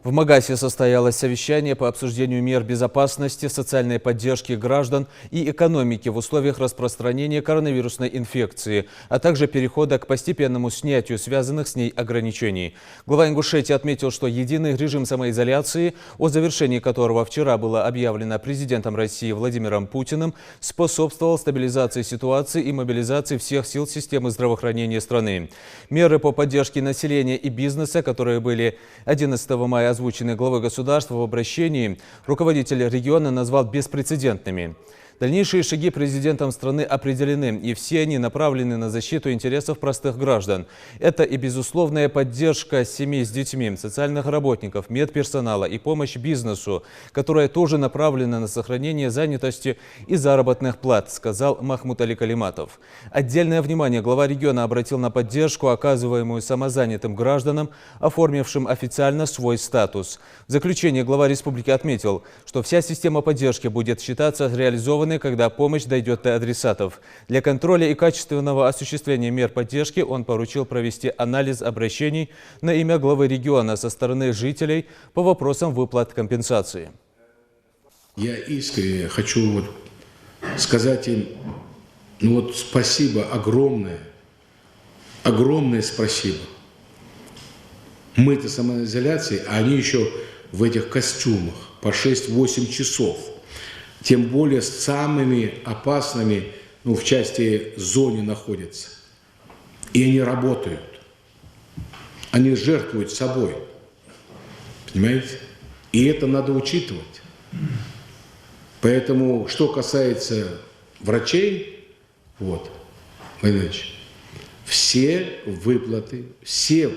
В Магасе состоялось совещание по обсуждению мер безопасности, социальной поддержки граждан и экономики в условиях распространения коронавирусной инфекции, а также перехода к постепенному снятию связанных с ней ограничений. Глава Ингушетии отметил, что единый режим самоизоляции, о завершении которого вчера было объявлено президентом России Владимиром Путиным, способствовал стабилизации ситуации и мобилизации всех сил системы здравоохранения страны. Меры по поддержке населения и бизнеса, которые были 11 мая озвученные главой государства в обращении, руководитель региона назвал беспрецедентными. Дальнейшие шаги президентом страны определены, и все они направлены на защиту интересов простых граждан. Это и безусловная поддержка семей с детьми, социальных работников, медперсонала и помощь бизнесу, которая тоже направлена на сохранение занятости и заработных плат, сказал Махмуд Али Калиматов. Отдельное внимание глава региона обратил на поддержку, оказываемую самозанятым гражданам, оформившим официально свой статус. В заключение глава республики отметил, что вся система поддержки будет считаться реализованной, когда помощь дойдет до адресатов. Для контроля и качественного осуществления мер поддержки он поручил провести анализ обращений на имя главы региона со стороны жителей по вопросам выплат компенсации. Я искренне хочу сказать им, спасибо огромное, огромное спасибо. Мы-то самоизоляции, а они еще в этих костюмах по 6-8 часов. Тем более с самыми опасными, в части зоне находятся. И они работают. Они жертвуют собой. Понимаете? И это надо учитывать. Поэтому, что касается врачей, все выплаты, все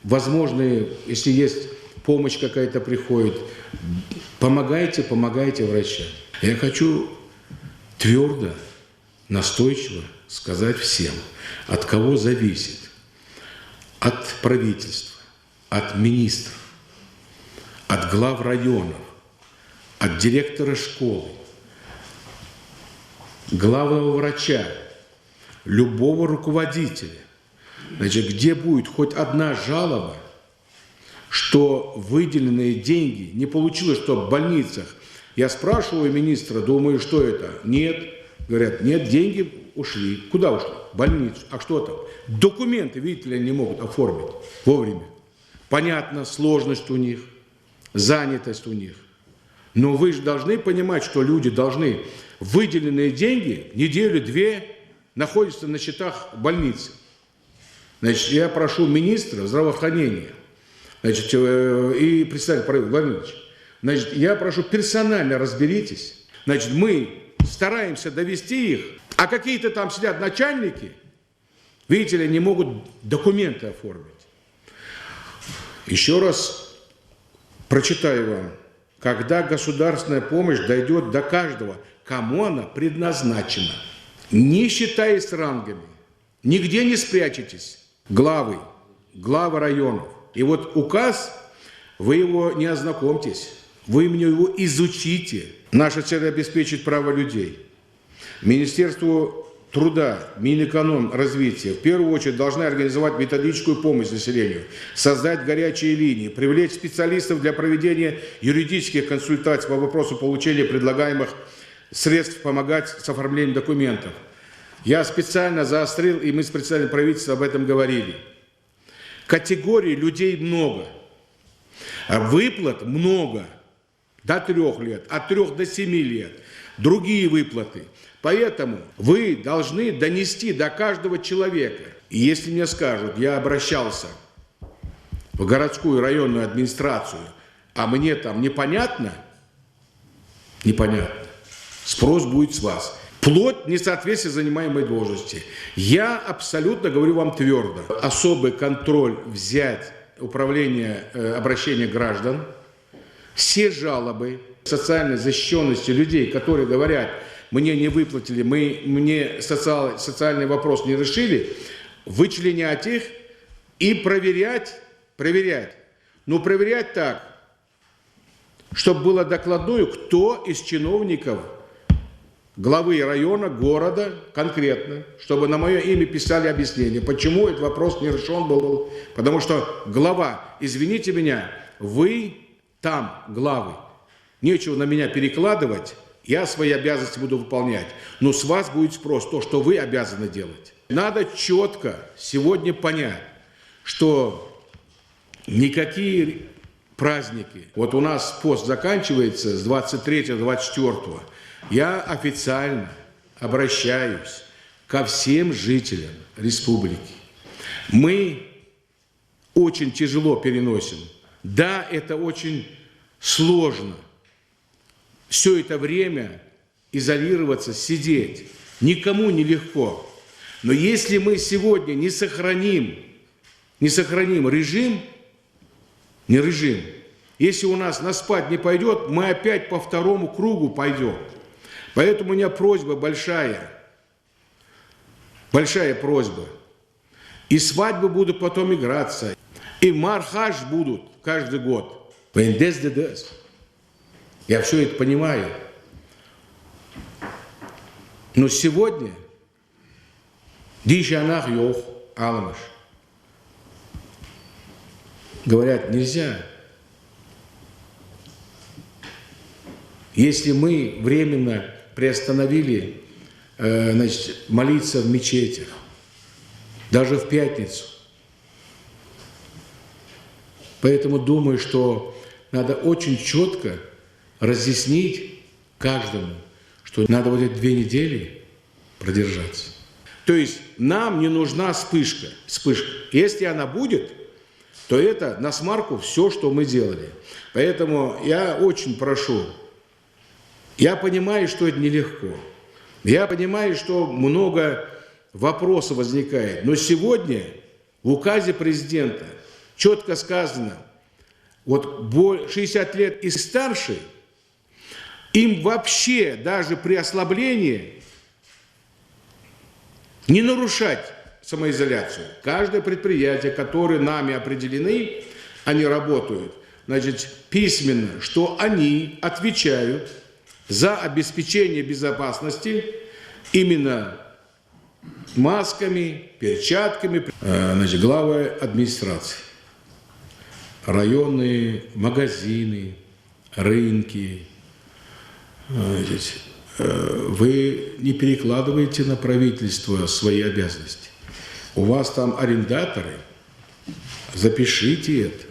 возможные, если есть помощь какая-то приходит, помогайте врачам. Я хочу твердо, настойчиво сказать всем, от кого зависит. От правительства, от министров, от глав районов, от директора школы, главного врача, любого руководителя. Где будет хоть одна жалоба, что выделенные деньги не получилось, что в больницах. Я спрашиваю министра, думаю, что это? Нет. Говорят, нет, деньги ушли. Куда ушли? В больницу. А что там? Документы, видите ли, не могут оформить вовремя. Понятно, сложность у них, занятость у них. Но вы же должны понимать, что люди должны выделенные деньги неделю-две находятся на счетах больницы. Я прошу министра здравоохранения, и представитель правительства, я прошу, персонально разберитесь. Мы стараемся довести их, а какие-то там сидят начальники, видите ли, не могут документы оформить. Еще раз прочитаю вам. Когда государственная помощь дойдет до каждого, кому она предназначена, не считаясь рангами, нигде не спрячетесь, главы районов. И указ, вы его не ознакомьтесь, вы мне его изучите. Наша цель обеспечить право людей. Министерству труда, Минэкономразвития в первую очередь должны организовать методическую помощь населению, создать горячие линии, привлечь специалистов для проведения юридических консультаций по вопросу получения предлагаемых средств, помогать с оформлением документов. Я специально заострил, и мы с представителем правительства об этом говорили. Категорий людей много, а выплат много, до 3 лет, от 3 до 7 лет, другие выплаты. Поэтому вы должны донести до каждого человека. И если мне скажут, я обращался в городскую районную администрацию, а мне там непонятно, спрос будет с вас. Вплоть несоответствия занимаемой должности. Я абсолютно говорю вам твердо. Особый контроль взять управление обращения граждан, все жалобы социальной защищенности людей, которые говорят, мне не выплатили, мне социальный вопрос не решили, вычленять их и проверять. Но проверять так, чтобы было докладную, кто из чиновников главы района, города конкретно, чтобы на мое имя писали объяснение, почему этот вопрос не решен был. Потому что глава, извините меня, вы там главы. Нечего на меня перекладывать, я свои обязанности буду выполнять. Но с вас будет спрос, то, что вы обязаны делать. Надо четко сегодня понять, что никакие праздники, вот у нас пост заканчивается с 23-24, я официально обращаюсь ко всем жителям республики. Мы очень тяжело переносим. Да, это очень сложно. Все это время изолироваться, сидеть. Никому не легко. Но если мы сегодня не сохраним режим, если у нас на спад не пойдет, мы опять по второму кругу пойдем. Поэтому у меня просьба большая просьба. И свадьбы будут потом играться, и мархаш будут каждый год. Я все это понимаю. Но сегодня говорят, нельзя. Если мы временно приостановили молиться в мечетях, даже в пятницу. Поэтому думаю, что надо очень четко разъяснить каждому, что надо вот эти 2 недели продержаться. То есть нам не нужна вспышка. Если она будет, то это на смарку все, что мы делали. Поэтому я очень прошу, я понимаю, что это нелегко. Я понимаю, что много вопросов возникает. Но сегодня в указе президента четко сказано, вот 60 лет и старше, им вообще даже при ослаблении не нарушать самоизоляцию. Каждое предприятие, которое нами определены, они работают, значит, письменно, что они отвечают за обеспечение безопасности именно масками, перчатками. Значит, главы администрации, районные магазины, рынки. Значит, вы не перекладываете на правительство свои обязанности. У вас там арендаторы, запишите это.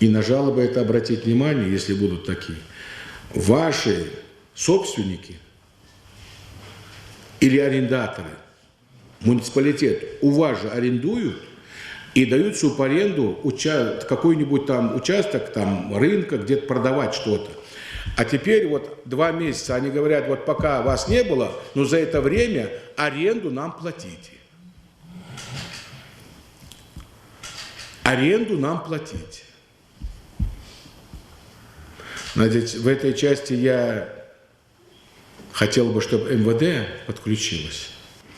И на жалобы это обратить внимание, если будут такие. Ваши собственники или арендаторы, муниципалитет, у вас же арендуют и дают субаренду какой-нибудь там участок, там рынка, где-то продавать что-то. А теперь вот 2 месяца они говорят, вот пока вас не было, но за это время аренду нам платите. Аренду нам платите. Значит, в этой части я хотел бы, чтобы МВД подключилось.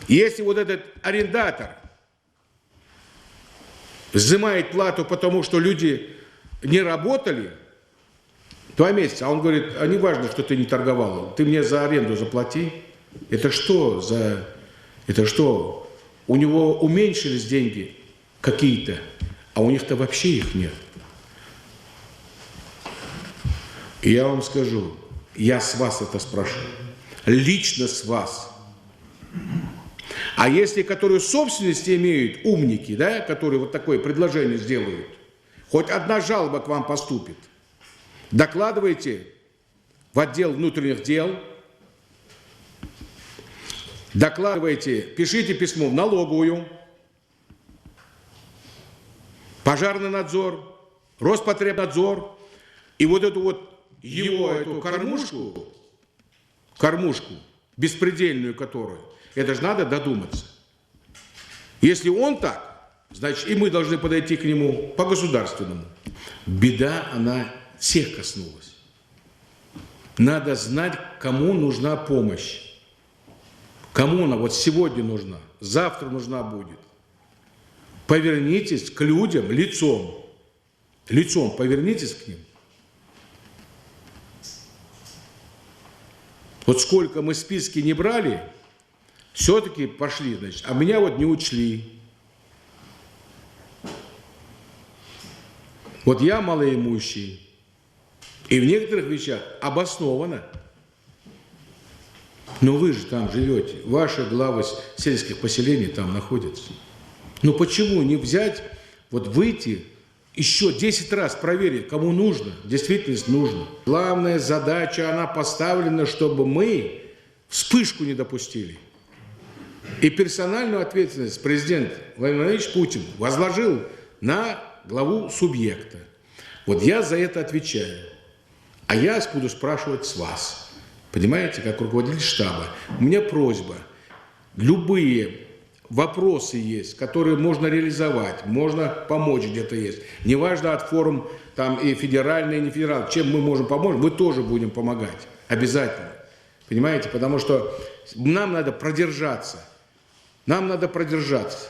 Если вот этот арендатор взимает плату, потому что люди не работали 2 месяца, а он говорит, а не важно, что ты не торговал, ты мне за аренду заплати. Это что? У него уменьшились деньги какие-то, а у них-то вообще их нет. И я вам скажу, я с вас это спрашиваю, лично с вас. А если которые собственность имеют, умники, да, которые вот такое предложение сделают, хоть одна жалоба к вам поступит, докладывайте в отдел внутренних дел, докладывайте, пишите письмо в налоговую, пожарный надзор, Роспотребнадзор, и вот эту вот эту кормушку, беспредельную которую, это же надо додуматься. Если он так, значит, и мы должны подойти к нему по-государственному. Беда, она всех коснулась. Надо знать, кому нужна помощь. Кому она вот сегодня нужна, завтра нужна будет. Повернитесь к людям лицом. Лицом повернитесь к ним. Вот сколько мы списки не брали, все-таки пошли, значит, а меня вот не учли. Вот я малоимущий, и в некоторых вещах обоснованно. Но вы же там живете, ваши главы сельских поселений там находятся. Ну почему не взять, вот выйти, еще 10 раз проверить, кому нужно, действительно нужно. Главная задача, она поставлена, чтобы мы вспышку не допустили. И персональную ответственность президент Владимир Владимирович Путин возложил на главу субъекта. Вот я за это отвечаю. А я буду спрашивать с вас. Понимаете, как руководитель штаба. У меня просьба. Любые вопросы есть, которые можно реализовать, можно помочь где-то есть. Неважно от форм там и федеральной, и не федеральной. Чем мы можем помочь, мы тоже будем помогать. Обязательно. Понимаете? Потому что нам надо продержаться. Нам надо продержаться.